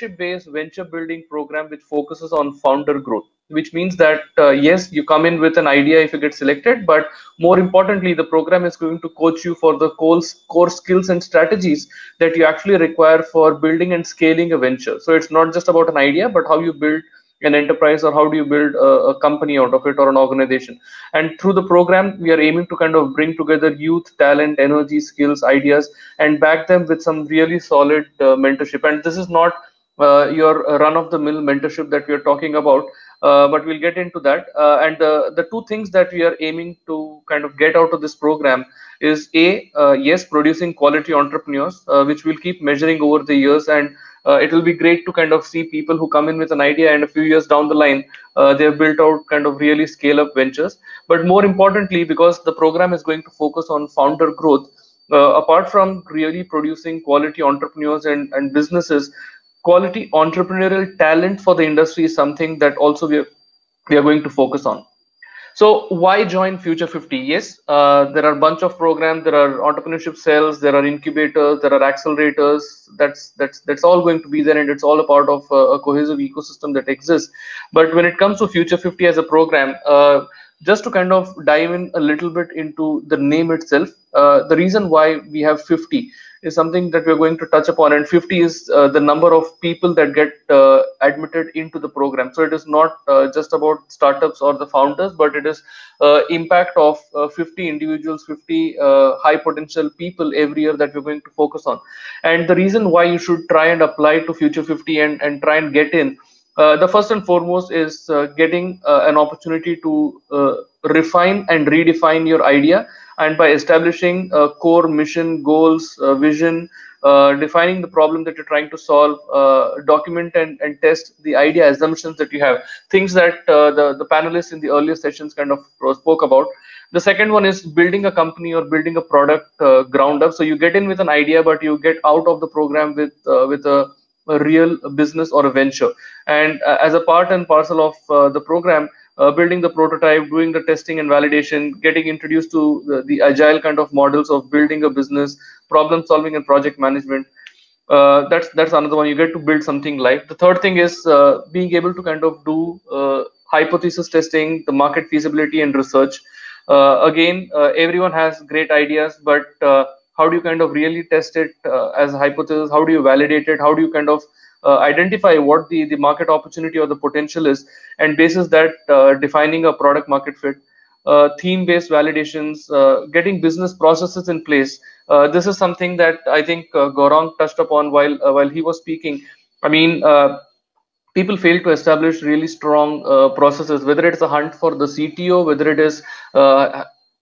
based venture building program which focuses on founder growth, which means that yes, you come in with an idea if you get selected, but more importantly, the program is going to coach you for the core skills and strategies that you actually require for building and scaling a venture. So it's not just about an idea, but how you build an enterprise, or how do you build a company out of it, or an organization. And through the program, we are aiming to kind of bring together youth, talent, energy, skills, ideas, and back them with some really solid mentorship. And this is not your run of the mill mentorship that we are talking about, but we'll get into that. And the two things that we are aiming to kind of get out of this program is yes, producing quality entrepreneurs, which we'll keep measuring over the years. And it will be great to kind of see people who come in with an idea, and a few years down the line, they have built out kind of really scale up ventures. But more importantly, because the program is going to focus on founder growth, apart from really producing quality entrepreneurs and businesses, quality entrepreneurial talent for the industry is something that also we are going to focus on. So why join Future 50? Yes, there are a bunch of programs. There are entrepreneurship cells. There are incubators. There are accelerators. That's all going to be there, and it's all a part of a cohesive ecosystem that exists. But when it comes to Future 50 as a program, just to kind of dive in a little bit into the name itself, the reason why we have 50 is something that we're going to touch upon. And 50 is the number of people that get admitted into the program. So it is not just about startups or the founders, but it is impact of 50 individuals, 50 high potential people every year that we're going to focus on. And the reason why you should try and apply to Future 50 and try and get in, the first and foremost is getting an opportunity to refine and redefine your idea. And by establishing core mission, goals, vision, defining the problem that you're trying to solve, document and test the idea assumptions that you have, things that the panelists in the earlier sessions kind of spoke about. The second one is building a company or building a product ground up. So you get in with an idea, but you get out of the program with a real business or a venture. And as a part and parcel of the program, building the prototype, doing the testing and validation, getting introduced to the agile kind of models of building a business, problem solving and project management. That's another one. You get to build something live. The third thing is being able to kind of do hypothesis testing, the market feasibility and research. Again, everyone has great ideas, but how do you kind of really test it as a hypothesis? How do you validate it? How do you kind of identify what the market opportunity or the potential is, and basis that defining a product market fit, theme-based validations, getting business processes in place. This is something that I think Gaurang touched upon while he was speaking. I mean, people fail to establish really strong processes, whether it's a hunt for the CTO, whether it is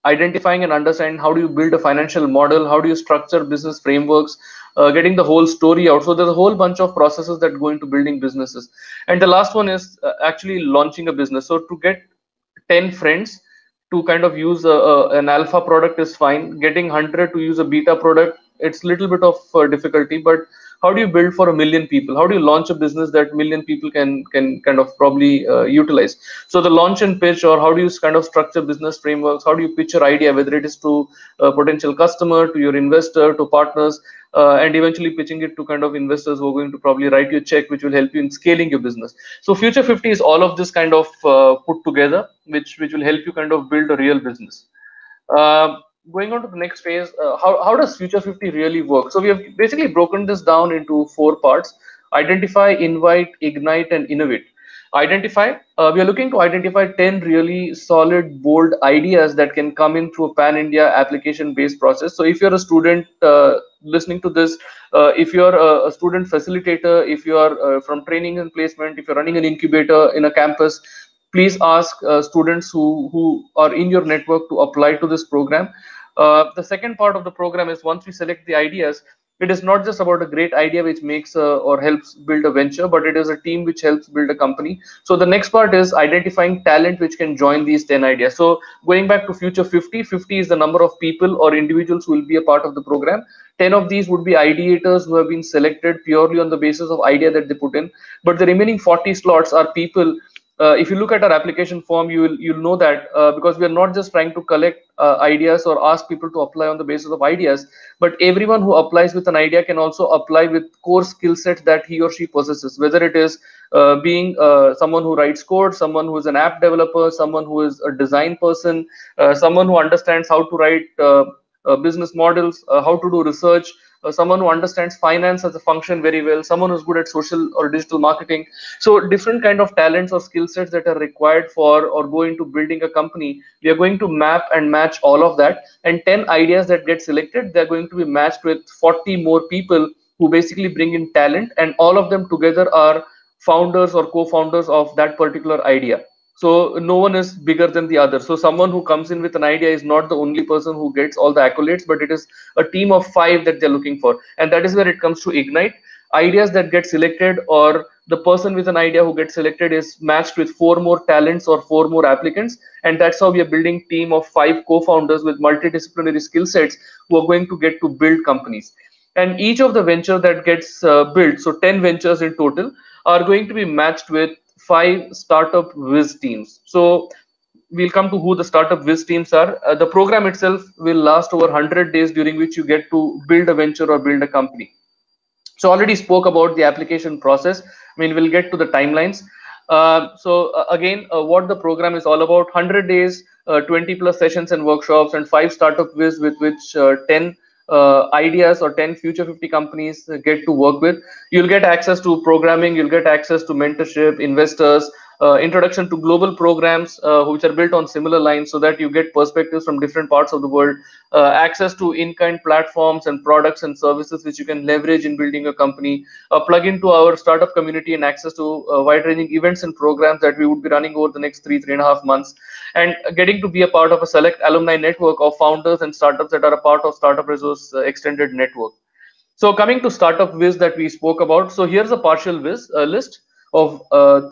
identifying and understanding how do you build a financial model, how do you structure business frameworks, getting the whole story out. So there's a whole bunch of processes that go into building businesses. And the last one is actually launching a business. So to get 10 friends to kind of use an alpha product is fine. Getting 100 to use a beta product, it's a little bit of difficulty. But how do you build for 1 million people? How do you launch a business that 1 million people can kind of probably utilize? So the launch and pitch, or how do you kind of structure business frameworks? How do you pitch your idea, whether it is to a potential customer, to your investor, to partners, and eventually pitching it to kind of investors who are going to probably write you a check, which will help you in scaling your business. So Future 50 is all of this kind of put together, which will help you kind of build a real business. Uh, Going on to the next phase, how does Future 50 really work? So we have basically broken this down into 4 parts: identify, invite, ignite, and innovate. Identify, we are looking to identify 10 really solid, bold ideas that can come in through a pan-India application-based process. So if you're a student listening to this, if you're a student facilitator, if you are from training and placement, if you're running an incubator in a campus, please ask students who are in your network to apply to this program. The second part of the program is, once we select the ideas, it is not just about a great idea which makes or helps build a venture, but it is a team which helps build a company. So the next part is identifying talent which can join these 10 ideas. So going back to Future 50, 50 is the number of people or individuals who will be a part of the program. 10 of these would be ideators who have been selected purely on the basis of idea that they put in. But the remaining 40 slots are people if you look at our application form, you'll know that because we are not just trying to collect ideas or ask people to apply on the basis of ideas, but everyone who applies with an idea can also apply with core skill sets that he or she possesses, whether it is being someone who writes code, someone who is an app developer, someone who is a design person, someone who understands how to write business models, how to do research, someone who understands finance as a function very well, someone who's good at social or digital marketing. So different kind of talents or skill sets that are required for or go into building a company, we are going to map and match all of that. And 10 ideas that get selected, they're going to be matched with 40 more people who basically bring in talent, and all of them together are founders or co-founders of that particular idea. So no one is bigger than the other. So someone who comes in with an idea is not the only person who gets all the accolades, but it is a team of 5 that they're looking for. And that is where it comes to Ignite. Ideas that get selected, or the person with an idea who gets selected, is matched with 4 more talents or 4 more applicants. And that's how we are building team of 5 co-founders with multidisciplinary skill sets who are going to get to build companies. And each of the venture that gets built, so 10 ventures in total, are going to be matched with 5 startup whiz teams. So we'll come to who the startup whiz teams are. The program itself will last over 100 days, during which you get to build a venture or build a company. So already spoke about the application process. I mean, we'll get to the timelines. Again, what the program is all about: 100 days, 20 plus sessions and workshops, and 5 startup whiz with which 10 ideas or 10 future 50 companies get to work with. You'll get access to programming, you'll get access to mentorship, investors, introduction to global programs which are built on similar lines, so that you get perspectives from different parts of the world, access to in-kind platforms and products and services which you can leverage in building a company, plug into our startup community, and access to wide-ranging events and programs that we would be running over the next 3.5 months, and getting to be a part of a select alumni network of founders and startups that are a part of Startup Resource extended network. So coming to startup whiz that we spoke about, so here's a partial whiz list of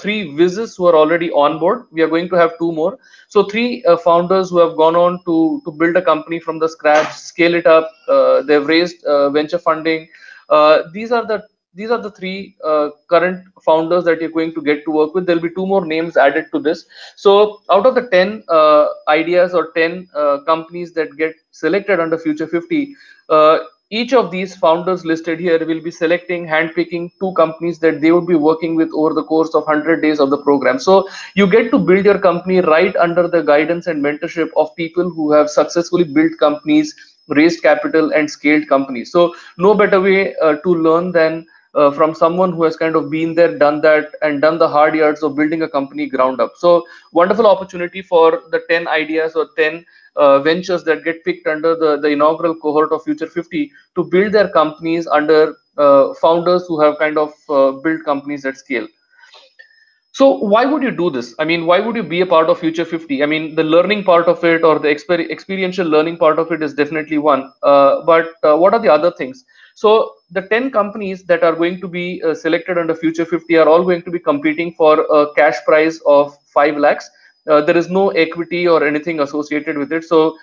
3 whizzes who are already on board. We are going to have 2 more. So 3 founders who have gone on to build a company from the scratch, scale it up. They've raised venture funding. These are the 3 current founders that you're going to get to work with. There'll be 2 more names added to this. So out of the 10 ideas or 10 companies that get selected under Future 50, each of these founders listed here will be selecting, handpicking 2 companies that they would be working with over the course of 100 days of the program. So you get to build your company right under the guidance and mentorship of people who have successfully built companies, raised capital, and scaled companies. So no better way to learn than from someone who has kind of been there, done that, and done the hard yards of building a company ground up. So wonderful opportunity for the 10 ideas or 10 ventures that get picked under the inaugural cohort of Future 50 to build their companies under founders who have kind of built companies at scale. So why would you do this? I mean, why would you be a part of Future 50? I mean, the learning part of it, or the experiential learning part of it, is definitely one. But what are the other things? So the 10 companies that are going to be selected under Future 50 are all going to be competing for a cash prize of 5 lakhs. There is no equity or anything associated with it. So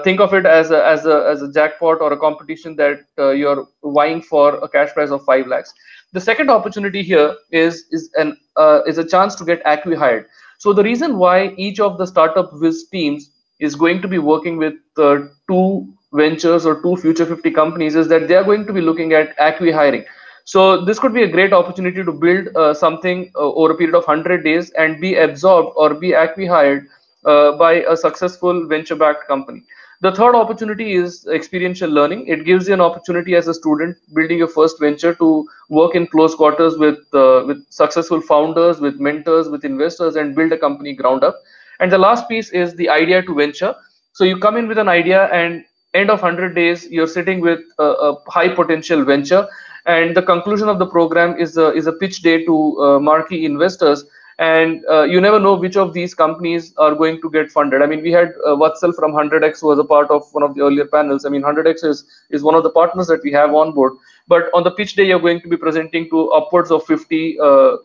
think of it as a jackpot or a competition that you're vying for a cash prize of 5 lakhs. The second opportunity here is a chance to get acqui-hired. So the reason why each of the startup whiz teams is going to be working with 2 ventures or 2 Future 50 companies is that they are going to be looking at acqui-hiring. So this could be a great opportunity to build something over a period of 100 days and be absorbed or be acqui-hired by a successful venture-backed company. The third opportunity is experiential learning. It gives you an opportunity as a student building your first venture to work in close quarters with successful founders, with mentors, with investors, and build a company ground up. And the last piece is the idea to venture. So you come in with an idea, and end of 100 days, you're sitting with a high potential venture. And the conclusion of the program is a pitch day to marquee investors. And you never know which of these companies are going to get funded. I mean, we had Vatsal from 100x who was a part of one of the earlier panels. I mean, 100x is one of the partners that we have on board. But on the pitch day, you're going to be presenting to upwards of 50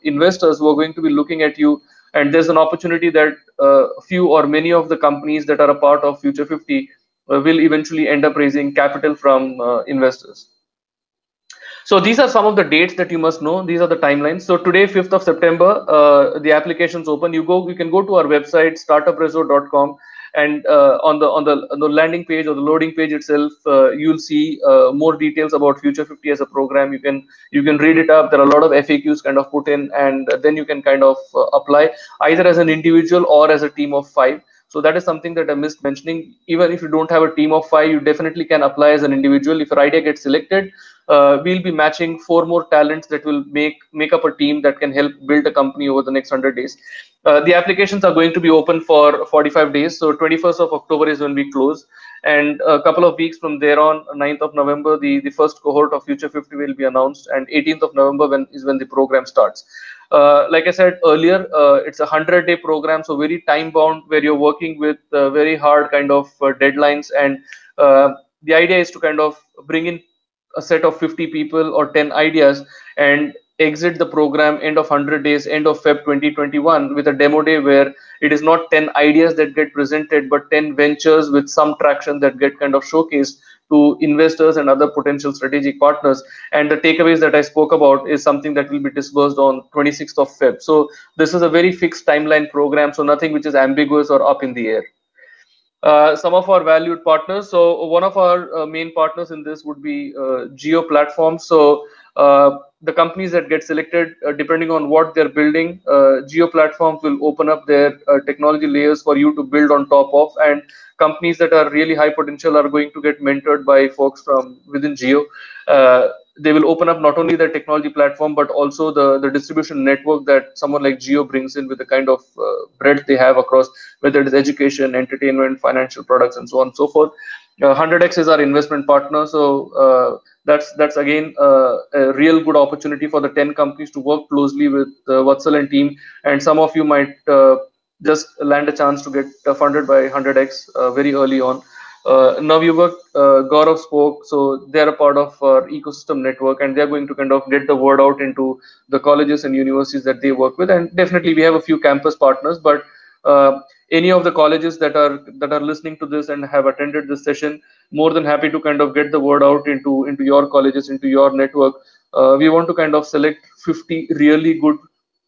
investors who are going to be looking at you. And there's an opportunity that few or many of the companies that are a part of Future 50 will eventually end up raising capital from investors. So these are some of the dates that you must know. These are the timelines. So today, 5th of September, the application's open. You can go to our website, startuprezo.com, and on the landing page or the loading page itself, you'll see more details about Future 50 as a program. You can read it up. There are a lot of FAQs kind of put in, and then you can kind of apply either as an individual or as a team of five. So that is something that I missed mentioning. Even if you don't have a team of five, you definitely can apply as an individual. If your idea gets selected, we'll be matching four more talents that will make up a team that can help build a company over the next 100 days. The applications are going to be open for 45 days. So 21st of October is when we close. And a couple of weeks from there on, 9th of November, the first cohort of Future 50 will be announced. And 18th of November is when the program starts. Like I said earlier, it's a 100-day program, so very time bound, where you're working with very hard kind of deadlines. And the idea is to kind of bring in a set of 50 people or 10 ideas and exit the program end of 100 days, end of Feb 2021, with a demo day where it is not 10 ideas that get presented, but 10 ventures with some traction that get kind of showcased to investors and other potential strategic partners. And the takeaways that I spoke about is something that will be disbursed on 26th of Feb. So this is a very fixed timeline program, so nothing which is ambiguous or up in the air. Some of our valued partners. So one of our main partners in this would be Geo Platforms. So the companies that get selected, depending on what they're building, Geo Platforms will open up their technology layers for you to build on top of. And companies that are really high potential are going to get mentored by folks from within Geo. They will open up not only the technology platform, but also the distribution network that someone like Geo brings in, with the kind of breadth they have across, whether it is education, entertainment, financial products, and so on and so forth. 100x is our investment partner. So that's again a real good opportunity for the 10 companies to work closely with Vatsal and team. And some of you might just land a chance to get funded by 100x very early on. Navyuga, Gaurav spoke, so they're a part of our ecosystem network, and they're going to kind of get the word out into the colleges and universities that they work with. And definitely, we have a few campus partners, but any of the colleges that are listening to this and have attended this session, more than happy to kind of get the word out into your colleges, into your network. We want to kind of select 50 really good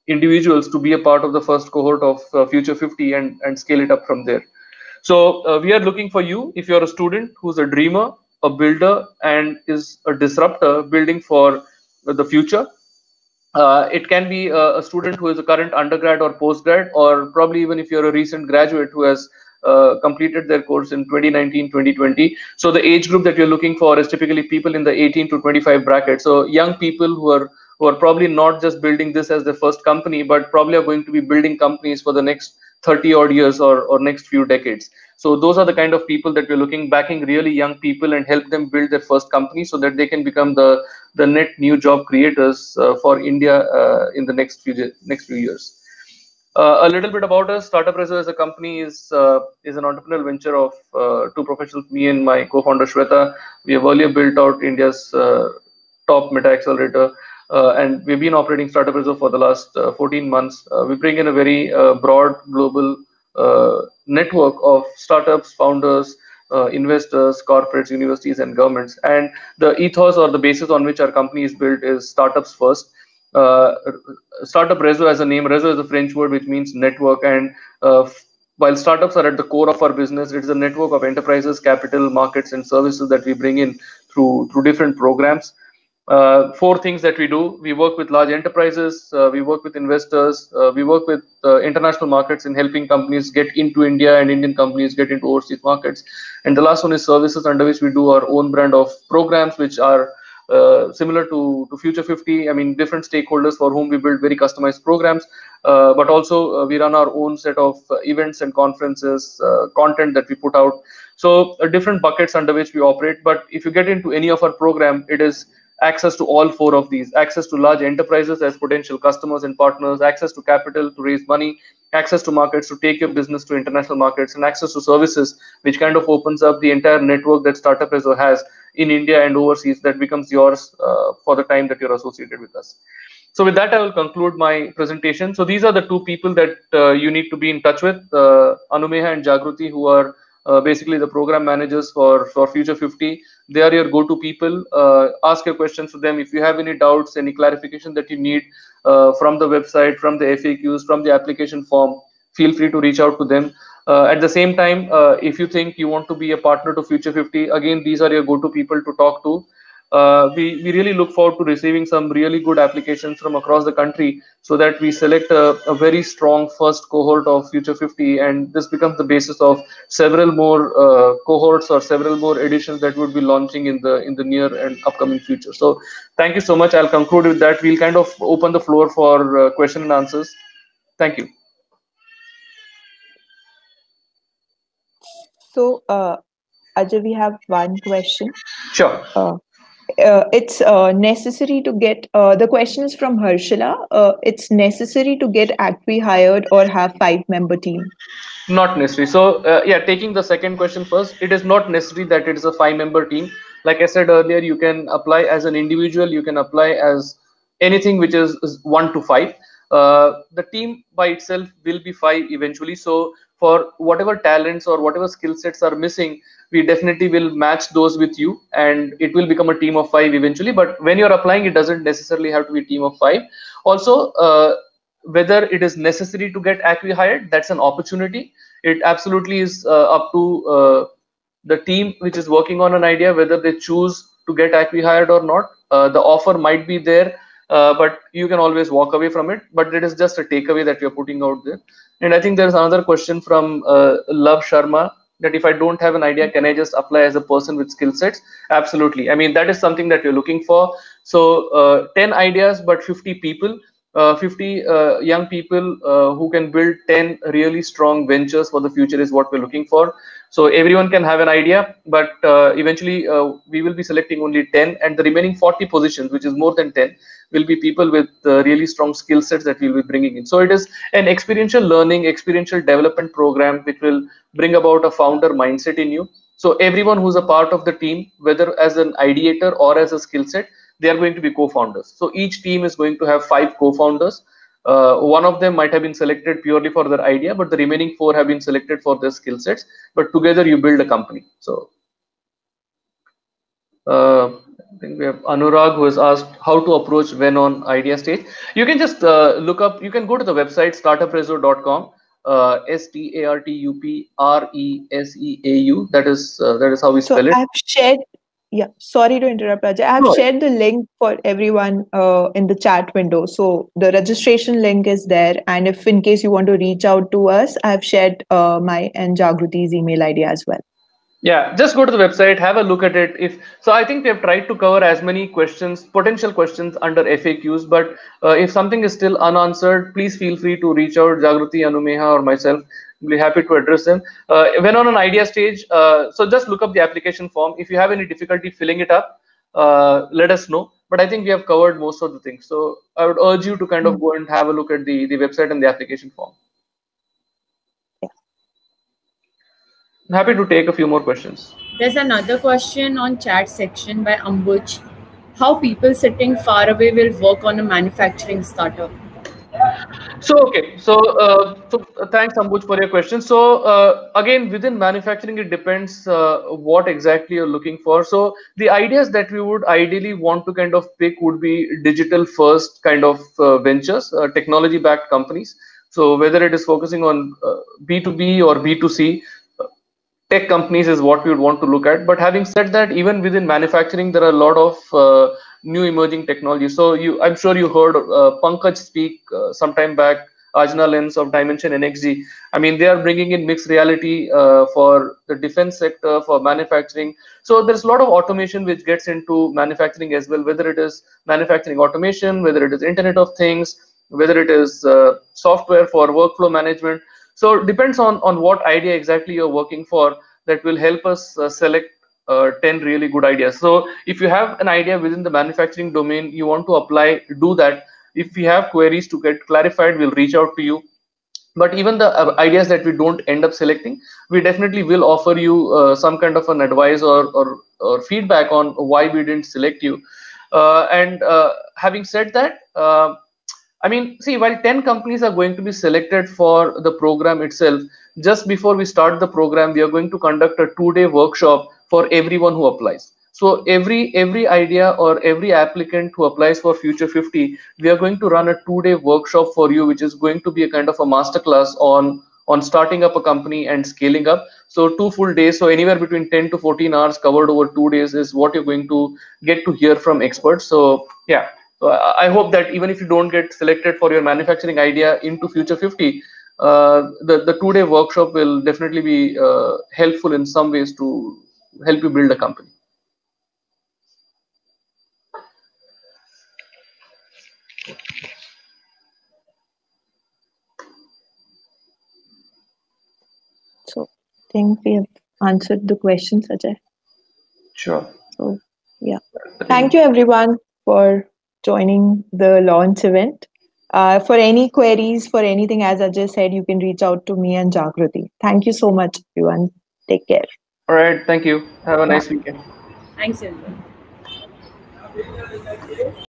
individuals to be a part of the first cohort of Future 50 and scale it up from there. So we are looking for you if you're a student who's a dreamer, a builder, and is a disruptor building for the future. It can be a student who is a current undergrad or postgrad, or probably even if you're a recent graduate who has completed their course in 2019, 2020. So the age group that you're looking for is typically people in the 18 to 25 bracket. So young people who are probably not just building this as their first company, but probably are going to be building companies for the next 30 odd years or next few decades. So those are the kind of people that we're looking, backing really young people and help them build their first company so that they can become the net new job creators for India in the next few years. A little bit about us. Startup Rezo as a company is an entrepreneurial venture of two professionals, me and my co-founder Shweta. We have earlier built out India's top meta accelerator, and we've been operating Startup Rezo for the last 14 months. We bring in a very broad global network of startups, founders, investors, corporates, universities, and governments. And the ethos or the basis on which our company is built is startups first. Startup Rezo as a name, Rezo is a French word which means network. And while startups are at the core of our business, it is a network of enterprises, capital, markets, and services that we bring in through different programs. Four things that we do: we work with large enterprises, we work with investors, we work with international markets in helping companies get into India and Indian companies get into overseas markets. And the last one is services, under which we do our own brand of programs, which are similar to Future 50. I mean, different stakeholders for whom we build very customized programs, but also we run our own set of events and conferences, content that we put out. So different buckets under which we operate. But if you get into any of our program, it is access to all four of these: access to large enterprises as potential customers and partners, access to capital to raise money, access to markets to take your business to international markets, and access to services, which kind of opens up the entire network that Startup Rezo has in India and overseas, that becomes yours for the time that you're associated with us. So with that, I will conclude my presentation. So these are the two people that you need to be in touch with, Anumeha and Jagruti, who are basically the program managers for Future 50. They are your go-to people. Ask your questions to them. If you have any doubts, any clarification that you need from the website, from the FAQs, from the application form, feel free to reach out to them. At the same time, if you think you want to be a partner to Future 50, again, these are your go-to people to talk to. We really look forward to receiving some really good applications from across the country, so that we select a very strong first cohort of Future 50, and this becomes the basis of several more cohorts or several more editions that would be launching in the near and upcoming future. So thank you so much. I'll conclude with that. We'll kind of open the floor for question and answers. Thank you. So, Ajay, we have one question. Sure. It's necessary to get the question is from Harshila. It's necessary to get acqui-hired or have 5-member team? Not necessary. So yeah, taking the second question first, it is not necessary that it is a 5-member team. Like I said earlier, you can apply as an individual, you can apply as anything which is 1 to 5. The team by itself will be 5 eventually. So for whatever talents or whatever skill sets are missing, we definitely will match those with you, and it will become a team of 5 eventually. But when you're applying, it doesn't necessarily have to be a team of 5. Also, whether it is necessary to get acqui-hired, that's an opportunity. It absolutely is up to the team which is working on an idea whether they choose to get acqui-hired or not. The offer might be there, but you can always walk away from it. But it is just a takeaway that you're putting out there. And I think there's another question from Love Sharma, that if I don't have an idea, can I just apply as a person with skill sets? Absolutely. I mean, that is something that you're looking for. So 10 ideas, but 50 people. 50 young people who can build 10 really strong ventures for the future is what we're looking for. So everyone can have an idea, but eventually we will be selecting only 10, and the remaining 40 positions, which is more than 10, will be people with really strong skill sets that we'll be bringing in. So it is an experiential learning, experiential development program which will bring about a founder mindset in you. So everyone who's a part of the team, whether as an ideator or as a skill set, they are going to be co-founders. So each team is going to have 5 co-founders. One of them might have been selected purely for their idea, but the remaining 4 have been selected for their skill sets. But together you build a company. So I think we have Anurag, who has asked how to approach when on idea stage. You can just look up. You can go to the website startupreso.com. STARTUPRESEAU. That is how we spell it. I've shared. Yeah, sorry to interrupt, Ajay. I have shared the link for everyone in the chat window. So the registration link is there. And if in case you want to reach out to us, I've shared my and Jagruti's email ID as well. Yeah, just go to the website, have a look at it. If so, I think we have tried to cover as many questions, potential questions under FAQs. But if something is still unanswered, please feel free to reach out, Jagruti, Anumeha, or myself. We'll be happy to address them. When on an idea stage, so just look up the application form. If you have any difficulty filling it up, let us know. But I think we have covered most of the things. So I would urge you to kind of go and have a look at the website and the application form. I'm happy to take a few more questions. There's another question on chat section by Ambuj. How people sitting far away will work on a manufacturing startup? So okay, so thanks Ambuj for your question. So again, within manufacturing, it depends what exactly you're looking for. So the ideas that we would ideally want to kind of pick would be digital first kind of ventures, technology backed companies. So whether it is focusing on B2B or B2C, tech companies is what we would want to look at. But having said that, even within manufacturing, there are a lot of new emerging technologies. So I'm sure you heard Pankaj speak sometime back, Ajna Lens of Dimension NXG. I mean, they are bringing in mixed reality for the defense sector, for manufacturing. So there's a lot of automation which gets into manufacturing as well, whether it is manufacturing automation, whether it is Internet of Things, whether it is software for workflow management. So it depends on what idea exactly you're working for that will help us select 10 really good ideas. So if you have an idea within the manufacturing domain, you want to apply, do that. If we have queries to get clarified, we'll reach out to you. But even the ideas that we don't end up selecting, we definitely will offer you some kind of an advice or feedback on why we didn't select you. And having said that, I mean, see, while 10 companies are going to be selected for the program itself, just before we start the program, we are going to conduct a 2-day workshop for everyone who applies. So every idea or every applicant who applies for Future 50, we are going to run a 2-day workshop for you, which is going to be a kind of a masterclass on starting up a company and scaling up. So 2 full days, so anywhere between 10 to 14 hours covered over 2 days is what you're going to get to hear from experts. So yeah, so I hope that even if you don't get selected for your manufacturing idea into Future 50, the 2-day workshop will definitely be helpful in some ways to help you build a company. So I think we have answered the questions, Ajay. Sure. So yeah, thank you everyone for joining the launch event. For any queries, for anything, as Ajay said, you can reach out to me and Jagruti. Thank you so much, everyone. Take care. All right. Thank you. Have a Yeah. nice weekend. Thanks, everyone.